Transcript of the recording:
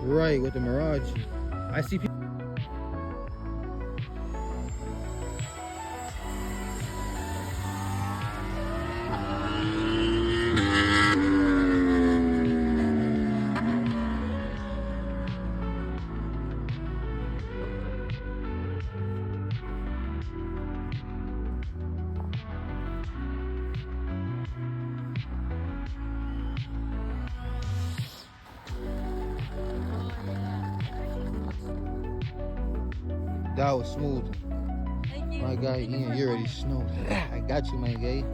Right, with the Mirage. I see people. That was smooth. Thank you. My guy Thank you Ian, for you already calling. snowed. I got you, my guy.